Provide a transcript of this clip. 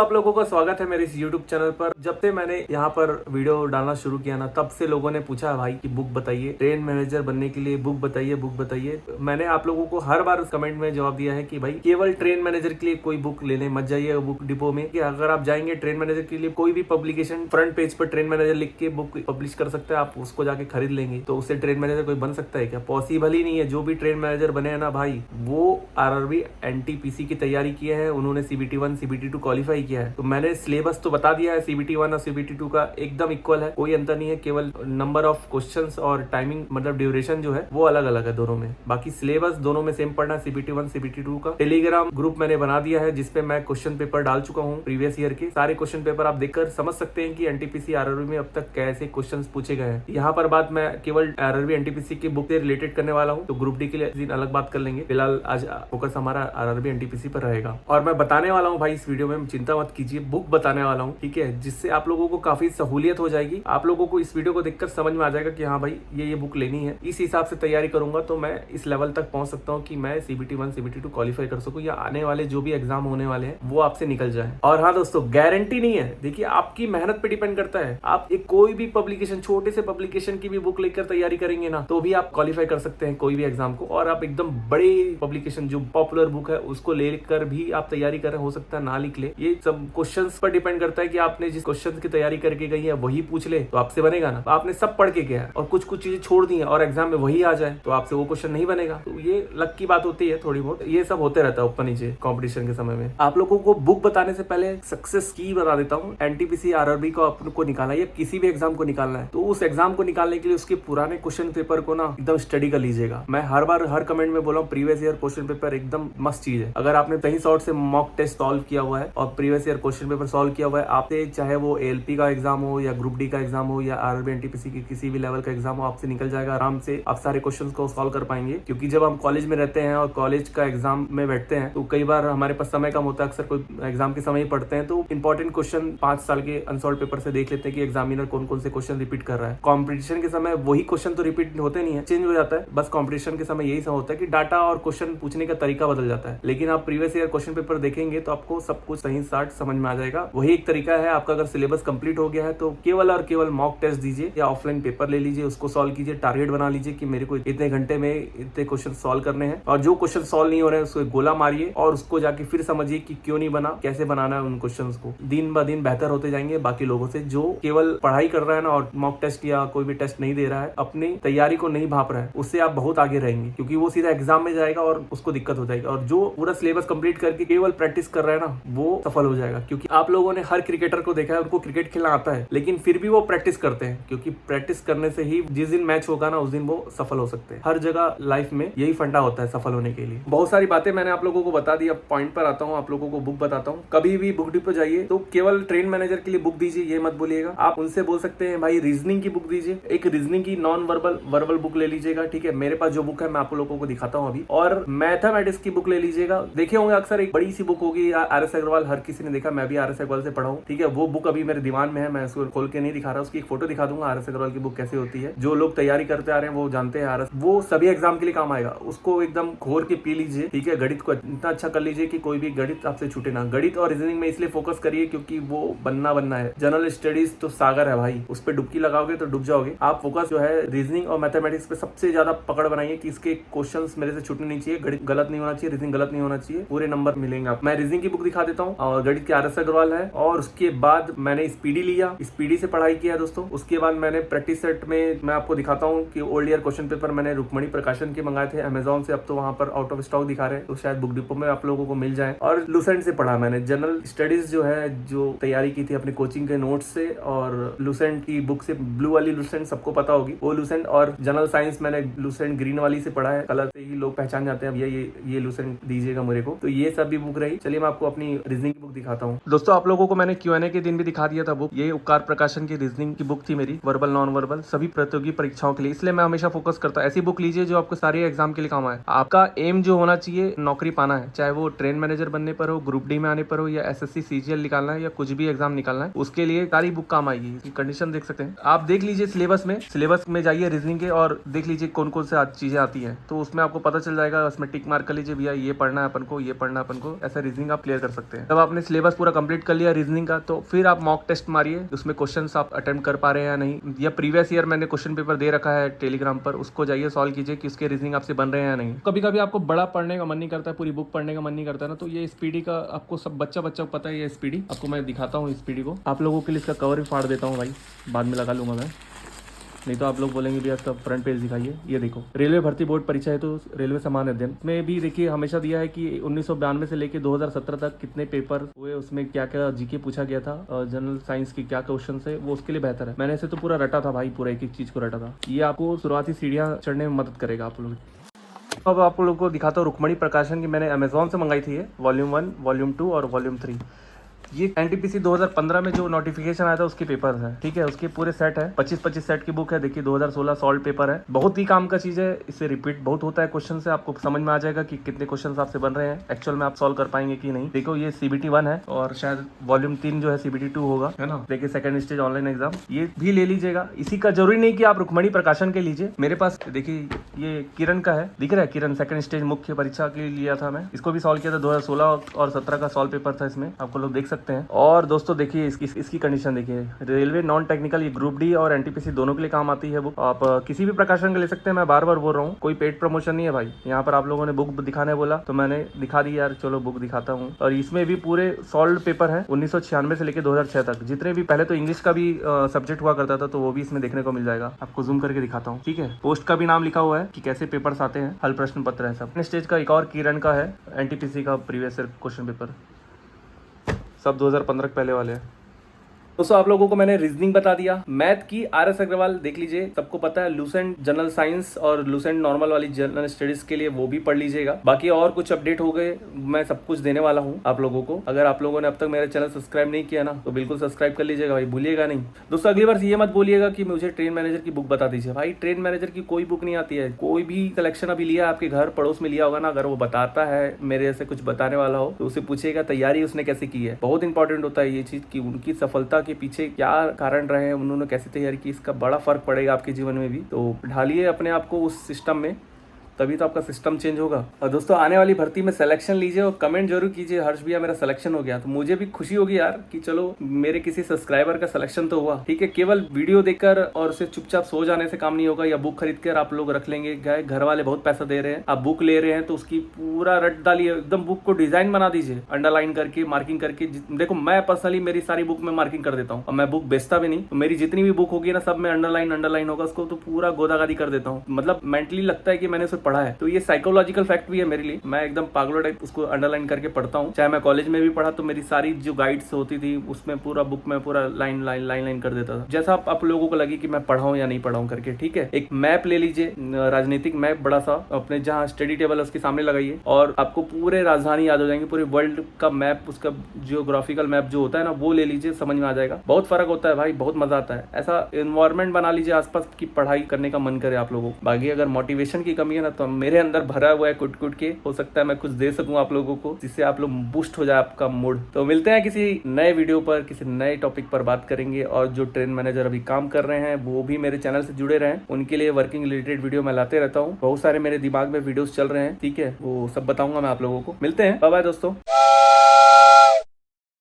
आप लोगों का स्वागत है मेरे इस YouTube चैनल पर। जब से मैंने यहाँ पर वीडियो डालना शुरू किया ना, तब से लोगों ने पूछा भाई कि बुक बताइए, ट्रेन मैनेजर बनने के लिए बुक बताइए, बुक बताइए। मैंने आप लोगों को हर बार कमेंट में जवाब दिया है कि भाई केवल ट्रेन मैनेजर के लिए कोई बुक लेने मत जाइए बुक डिपो में। कि अगर आप जाएंगे ट्रेन मैनेजर के लिए, कोई भी पब्लिकेशन फ्रंट पेज पर ट्रेन मैनेजर लिख के बुक पब्लिश कर सकता है, आप उसको जाके खरीद लेंगे तो उससे ट्रेन मैनेजर कोई बन सकता है क्या? पॉसिबल ही नहीं है। जो भी ट्रेन मैनेजर बने हैं ना भाई, वो RRB NTPC की तैयारी किए हैं, उन्होंने CBT 1 CBT 2 क्वालिफाई किया है। तो मैंने सिलेबस तो बता दिया है, CBT 1 और CBT 2 का एकदम इक्वल है, कोई अंतर नहीं है। केवल नंबर ऑफ क्वेश्चंस और टाइमिंग मतलब ड्यूरेशन जो है वो अलग अलग है दोनों में। बाकी सिलेबस दोनों में सेम पढ़ना है। CBT 1 CBT 2 का टेलीग्राम ग्रुप मैंने बना दिया है, जिसपे मैं क्वेश्चन पेपर डाल चुका हूँ। प्रीवियस ईयर के सारे क्वेश्चन पेपर आप देखकर समझ सकते हैं कि NTPC RRB में अब तक कैसे क्वेश्चन पूछे गए हैं। यहाँ पर बात मैं केवल RRB NTPC की बुक से रिलेटेड करने वाला हूँ, तो ग्रुप डी के लिए दिन अलग बात कर लेंगे। फिलहाल आज फोकस हमारा RRB NTPC पर रहेगा। और मैं बताने वाला हूँ भाई इस वीडियो में, चिंता मत कीजिए, बुक बताने वाला हूँ, ठीक है, जिससे आप लोगों को काफी सहूलियत हो जाएगी। आप लोगों को इस वीडियो को देखकर समझ में आ जाएगा कि हाँ भाई ये बुक लेनी है। इस हिसाब से तैयारी करूंगा तो मैं इस लेवल तक पहुंच सकता हूँ कि मैं CBT 1 CBT 2 क्वालिफाई कर सकूं, या आने वाले जो भी एग्जाम होने वाले हैं वो आपसे निकल जाए। और हाँ दोस्तों, गारंटी नहीं है, देखिए आपकी मेहनत पे डिपेंड करता है। आप एक कोई भी पब्लिकेशन, छोटे से पब्लिकेशन की भी बुक लेकर तैयारी करेंगे ना, तो भी आप क्वालिफाई कर सकते हैं कोई भी एग्जाम को। और आप एकदम बड़े पब्लिकेशन जो पॉपुलर बुक है उसको लेकर भी आप तैयारी कर रहे, हो सकता है ना लिख ले। ये सब क्वेश्चंस पर डिपेंड करता है कि आपने जिस क्वेश्चन की तैयारी करके गई है वही पूछ ले तो आपसे बनेगा ना। आपने सब पढ़ के गया है और कुछ कुछ चीजें छोड़ दी है और एग्जाम में वही आ जाए तो आपसे वो क्वेश्चन नहीं बनेगा। तो ये लक की बात होती है थोड़ी बहुत, ये सब होते रहता है ऊपर नीचे कंपटीशन के समय में। आप लोगों को बुक बताने से पहले सक्सेस की बता देता हूँ। NTPC RRB को आपको निकालना है या किसी भी एग्जाम को निकालना है, तो उस एग्जाम को निकालने के लिए उसके पुराने क्वेश्चन पेपर को ना एकदम स्टडी कर लीजिएगा। मैं हर बार हर कमेंट में बोला हूँ, प्रीवियस ईयर क्वेश्चन पेपर एकदम मस्त चीज है। अगर आपने सही शॉर्ट से मॉक टेस्ट सॉल्व किया हुआ है और previous year question paper solve किया हुआ है, आपसे चाहे वो ALP का एग्जाम हो या ग्रुप डी का एग्जाम हो या RRB NTPC की किसी भी लेवल का एग्जाम हो, आपसे निकल जाएगा आराम से। आप सारे क्वेश्चंस को सॉल्व कर पाएंगे। क्योंकि जब हम कॉलेज में रहते हैं और कॉलेज का एग्जाम में बैठते हैं तो कई बार हमारे पास समय कम होता है, अक्सर कोई एग्जाम के समय ही पढ़ते हैं, तो इंपॉर्टेंट क्वेश्चन 5 साल के अनसॉल्व पेपर से देख लेते हैं कि एग्जामिनर कौन कौन से क्वेश्चन रिपीट कर रहा है। कॉम्पिटिशन के समय वही क्वेश्चन तो रिपीट होते नहीं है, चेंज हो जाता है। बस कॉम्पिटिशन के समय यही सब होता है कि डाटा और क्वेश्चन पूछने का तरीका बदल जाता है। लेकिन आप प्रीवियस ईयर क्वेश्चन पेपर देखेंगे तो आपको सब कुछ सही साठ समझ में आ जाएगा। वही एक तरीका है आपका। अगर सिलेबस कंप्लीट हो गया है तो केवल और केवल मॉक टेस्ट दीजिए या ऑफलाइन पेपर ले लीजिए, उसको सॉल्व कीजिए, टारगेट बना लीजिए कि मेरे को इतने घंटे में इतने क्वेश्चन सॉल्व करने हैं। और जो क्वेश्चन सॉल्व नहीं हो रहे हैं उसको गोला मारिए और उसको जाके फिर समझिए कि क्यों नहीं बना, कैसे बनाना है उन क्वेश्चंस को। दिन ब दिन बेहतर होते जाएंगे बाकी लोगों से जो केवल पढ़ाई कर रहा है ना और मॉक टेस्ट या कोई भी टेस्ट नहीं दे रहा है, अपनी तैयारी को नहीं भाप रहा है, उससे आप बहुत आगे रहेंगे। क्योंकि वो सीधा एग्जाम में जाएगा और उसको दिक्कत हो जाएगी। और जो पूरा सिलेबस कंप्लीट करके केवल प्रैक्टिस कर रहा है ना, वो सफल हो जाएगा। क्योंकि आप लोगों ने हर क्रिकेटर को देखा है, उनको क्रिकेट खेलना आता है लेकिन फिर भी वो प्रैक्टिस करते हैं, क्योंकि प्रैक्टिस करने से ही जिस दिन मैच होगा ना उस दिन वो सफल हो सकते हैं। हर जगह लाइफ में यही फंडा होता है सफल होने के लिए। बहुत सारी बातें मैंने आप लोगों को बता दी, अब पॉइंट पर आता हूँ, आप लोगों को बुक बताता हूँ। कभी भी बुक डिपो जाइए तो केवल ट्रेन मैनेजर के लिए बुक दीजिए, ये मत बोलिएगा। आप उनसे बोल सकते हैं भाई रीजनिंग की बुक दीजिए, एक रीजनिंग की नॉन वर्बल बुक ले लीजिएगा, ठीक है। मेरे पास जो बुक है मैं आप लोगों को दिखाता हूँ अभी। और मैथमेटिक्स की बुक ले लीजिएगा। देखे होंगे अक्सर एक बड़ी सी बुक होगी RS अग्रवाल, हर किसी ने देखा, मैं भी RS अग्रवाल से पढ़ा हूँ, ठीक है। वो बुक अभी मेरे दिमाग में है, मैं उसको खोल के नहीं दिखा रहा, उसकी एक फोटो दिखा दूंगा RS अग्रवाल की बुक कैसे होती है। जो लोग तैयारी करते आ रहे हैं वो जानते हैं RS, वो सभी एग्जाम के लिए काम आएगा। उसको एकदम घोर के पी लीजिए, ठीक है। गणित को इतना अच्छा कर लीजिए कि कोई भी गणित आपसे छूटे ना। गणित और रीजनिंग में इसलिए फोकस करिए क्योंकि वो बनना है। जनरल स्टडीज तो सागर है भाई, उस पर डुबकी लगाओगे तो डूब जाओगे। आप फोकस जो है रीजनिंग और मैथमेटिक्स पे सबसे ज्यादा पकड़ बनाइए कि इसके क्वेश्चंस मेरे से छूटने नहीं चाहिए, गणित गलत नहीं होना चाहिए, रीजनिंग गलत नहीं होना चाहिए, पूरे नंबर मिलेंगे आप। मैं रीजनिंग की बुक दिखा देता हूँ और गणित के RS अग्रवाल है। और उसके बाद मैंने स्पीडी लिया, स्पीडी से पढ़ाई किया दोस्तों। उसके बाद मैंने प्रैक्टिस सेट में मैं आपको दिखाता हूँ कि ओल्ड ईयर क्वेश्चन पेपर मैंने रुक्मणी प्रकाशन के मंगाए थे अमेजोन से, अब तो वहां पर आउट ऑफ स्टॉक दिखा रहे हैं, तो शायद बुक डिपो में आप लोगों को मिल जाए। और लुसेंट से पढ़ा मैंने, जनरल स्टडीज जो है जो तैयारी की थी अपने कोचिंग के नोट्स से, और लुसेंट की बुक से, ब्लू वाली लुसेंट सबको पता होगी वो लुसेंट। और जनरल साइंस मैंने लुसेंट ग्रीन वाली से पढ़ा है, कलर से ही लोग पहचान जाते हैं, भैया ये लुसेंट दीजिएगा मेरे को। तो ये सब भी बुक रही। चलिए मैं आपको अपनी रीजनिंग की बुक दिखाता हूँ दोस्तों। आप लोगों को मैंने Q&A के दिन भी दिखा दिया था बुक, ये उपकार प्रकाशन की रीजनिंग की बुक थी मेरी, वर्बल नॉन वर्बल सभी प्रतियोगी परीक्षाओं के लिए। इसलिए मैं हमेशा फोकस करता हूँ ऐसी बुक लीजिए जो आपको सारे एग्जाम के लिए काम आए। आपका एम जो होना चाहिए नौकरी पाना है, चाहे वो ट्रेन मैनेजर बनने पर हो, ग्रुप डी में आने पर हो, या SSC CGL निकालना है, या कुछ भी एग्जाम निकालना है, उसके लिए सारी बुक काम आएगी। इसकी कंडीशन देख सकते हैं आप, देख लीजिए सिलेबस में जाइए रीजनिंग के और देख लीजिए कौन कौन से चीजें आती है, तो उसमें आपको पता चल जाएगा। उसमें टिक मार्क कर लीजिए भैया ये पढ़ना है अपन को, ये पढ़ना है अपन को, ऐसा रीजनिंग आप क्लियर कर सकते हैं। तब आपने सिलेबस पूरा कंप्लीट कर लिया रीजनिंग का, तो फिर आप मॉक टेस्ट मारिए, उसमें क्वेश्चंस आप अटेम्प्ट कर पा रहे हैं या नहीं, या प्रीवियस ईयर मैंने क्वेश्चन पेपर दे रखा है टेलीग्राम पर, उसको जाइए सॉल्व कीजिए कि उसके रीजनिंग आपसे बन रहे हैं या नहीं। कभी कभी आपको बड़ा पढ़ने का मन नहीं करता है, पूरी बुक पढ़ने का मन नहीं करता है ना, तो ये स्पीडी का आपको सब बच्चा को पता है। ये स्पीडी आपको मैं दिखाता हूँ, स्पीडी को आप लोगों के लिए इसका कवर भी फाड़ देता हूँ भाई, बाद में लगा लूंगा मैं, नहीं तो आप लोग बोलेंगे भैया इसका फ्रंट पेज दिखाइए। ये देखो, रेलवे भर्ती बोर्ड परीक्षा है तो रेलवे सामान्य अध्ययन में भी देखिए हमेशा दिया है कि 1992 से लेके 2017 तक कितने पेपर हुए, उसमें क्या क्या जीके पूछा गया था, जनरल साइंस की क्या क्वेश्चन है, वो उसके लिए बेहतर है। मैंने इसे तो पूरा रटा था भाई, पूरा एक एक चीज को रटा था। ये आपको शुरुआती सीढ़ियाँ चढ़ने में मदद करेगा आप लोग। अब आप लोगों को दिखाता हूँ रुक्मणी प्रकाशन की, मैंने अमेजोन से मंगाई थी ये, वॉल्यूम 1, वॉल्यूम 2 और वॉल्यूम 3। ये एनटीपीसी 2015 में जो नोटिफिकेशन आया था उसके पेपर है, ठीक है, उसके पूरे सेट है, 25-25 सेट की बुक है। देखिए 2016 सॉल्व पेपर है, बहुत ही काम का चीज है, इससे रिपीट बहुत होता है क्वेश्चन से, आपको समझ में आ जाएगा कि कितने क्वेश्चन आपसे बन रहे हैं, एक्चुअल में आप सॉल्व कर पाएंगे कि नहीं। देखो ये CBT 1 है और शायद वॉल्यूम 3 जो है CBT 2 होगा, है ना। देखिए सेकंड स्टेज ऑनलाइन एग्जाम, ये भी ले लीजिएगा। इसी का जरूरी नहीं कि आप रुक्मणी प्रकाशन के लीजिए, मेरे पास देखिए ये किरण का है, दिख रहा है किरण, सेकंड स्टेज मुख्य परीक्षा के लिए लिया था मैं, इसको भी सॉल्व किया था। 2016 और 17 का सॉल्व पेपर था इसमें, आपको लोग देख सकते हैं। और दोस्तों देखिए इसकी कंडीशन देखिए, रेलवे नॉन टेक्निकल, ये ग्रुप डी और एनटीपीसी दोनों के लिए काम आती है बुक, आप किसी भी प्रकाशन के ले सकते हैं। मैं बार बार बोल रहा हूँ, कोई पेड प्रमोशन नहीं है भाई। यहाँ पर आप लोगों ने बुक दिखाने बोला तो मैंने दिखा दी यार, चलो बुक दिखाता हूँ। और इसमें भी पूरे सॉल्व पेपर है 1996 से लेकर 2006 तक, जितने भी, पहले तो इंग्लिश का भी सब्जेक्ट हुआ करता था तो वो भी इसमें देखने को मिल जाएगा। आपको जूम करके दिखाता हूँ, ठीक है। पोस्ट का भी नाम लिखा हुआ है कि कैसे पेपर्स आते हैं, हल प्रश्न पत्र है सब। स्टेज का एक और किरण का है, एनटीपीसी का प्रीवियस ईयर क्वेश्चन पेपर, सब 2015 के पहले वाले हैं। दोस्तों आप लोगों को मैंने रीजनिंग बता दिया। मैथ की RS अग्रवाल देख लीजिए, सबको पता है, लूसेंट जनरल साइंस और लूसेंट नॉर्मल वाली जनरल स्टडीज के लिए वो भी पढ़ लीजिएगा। बाकी और कुछ अपडेट हो गए, मैं सब कुछ देने वाला हूँ आप लोगों को। अगर आप लोगों ने अब तक मेरा चैनल सब्सक्राइब नहीं किया ना तो बिल्कुल सब्सक्राइब कर लीजिएगा भाई, भूलिएगा नहीं। दोस्तों अगली बार ये मत बोलिएगा कि मुझे ट्रेन मैनेजर की बुक बता दीजिए, भाई ट्रेन मैनेजर की कोई बुक नहीं आती है। कोई भी कलेक्शन अभी लिया आपके घर पड़ोस में लिया होगा ना, अगर वो बताता है मेरे से कुछ बताने वाला हो तो उसे पूछिएगा तैयारी उसने कैसे की है। बहुत इंपॉर्टेंट होता है ये चीज कि उनकी सफलता के पीछे क्या कारण रहे हैं, उन्होंने कैसे तैयारी की, इसका बड़ा फर्क पड़ेगा आपके जीवन में भी। तो ढालिए अपने आप को उस सिस्टम में, तभी तो आपका सिस्टम चेंज होगा। और दोस्तों आने वाली भर्ती में सिलेक्शन लीजिए और कमेंट जरूर कीजिए, हर्ष भैया मेरा सिलेक्शन हो गया, तो मुझे भी खुशी होगी यार कि चलो मेरे किसी सब्सक्राइबर का सिलेक्शन तो हुआ, ठीक है। केवल वीडियो देखकर और उसे चुपचाप सो जाने से काम नहीं होगा, या बुक खरीद कर आप लोग रख लेंगे, घर वाले बहुत पैसा दे रहे हैं, आप बुक ले रहे हैं तो उसकी पूरा रट डालिए, एकदम बुक को डिजाइन बना दीजिए, अंडरलाइन करके, मार्किंग करके। देखो मैं पर्सनली मेरी सारी बुक में मार्किंग कर देता हूँ, और मैं बुक बेचता भी नहीं, तो मेरी जितनी भी बुक होगी ना सब में अंडरलाइन होगा, उसको तो पूरा गोदागादी कर देता हूँ। मतलब मेंटली लगता है कि मैंने उसे पढ़ा है, तो ये साइकोलॉजिकल फैक्ट भी है मेरे लिए। मैं एकदम पागलों टाइप उसको अंडरलाइन करके पढ़ता हूँ। चाहे मैं कॉलेज में भी पढ़ा तो मेरी सारी जो गाइड्स होती थी उसमें पूरा बुक में पूरा लाइन कर देता था, जैसा आप लोगों को लगे कि मैं पढ़ाऊँ या नहीं पढ़ाऊँ करके, ठीक है। एक मैप ले लीजिए, राजनीतिक मैप बड़ा सा, अपने जहाँ स्टडी टेबल है उसके सामने लगाइए और आपको पूरे राजधानी याद हो जाएंगे, पूरे वर्ल्ड का मैप, उसका जियोग्राफिकल मैप जो होता है ना वो ले लीजिए, समझ में आ जाएगा। बहुत फर्क होता है भाई, बहुत मजा आता है। ऐसा एनवायरमेंट बना लीजिए आसपास की पढ़ाई करने का मन करे आप लोगों को। बाकी अगर मोटिवेशन की कमी है ना तो मेरे अंदर भरा हुआ है कुट के, हो सकता है मैं कुछ दे सकूं आप लोगों को, जिससे आप लोग बूस्ट हो जाए आपका मूड। तो मिलते हैं किसी नए वीडियो पर, किसी नए टॉपिक पर बात करेंगे। और जो ट्रेन मैनेजर अभी काम कर रहे हैं वो भी मेरे चैनल से जुड़े रहें, उनके लिए वर्किंग रिलेटेड वीडियो मैं लाते रहता हूँ। बहुत सारे मेरे दिमाग में वीडियोस चल रहे हैं, ठीक है, वो सब बताऊंगा मैं आप लोगों को। मिलते हैं, बाय बाय दोस्तों।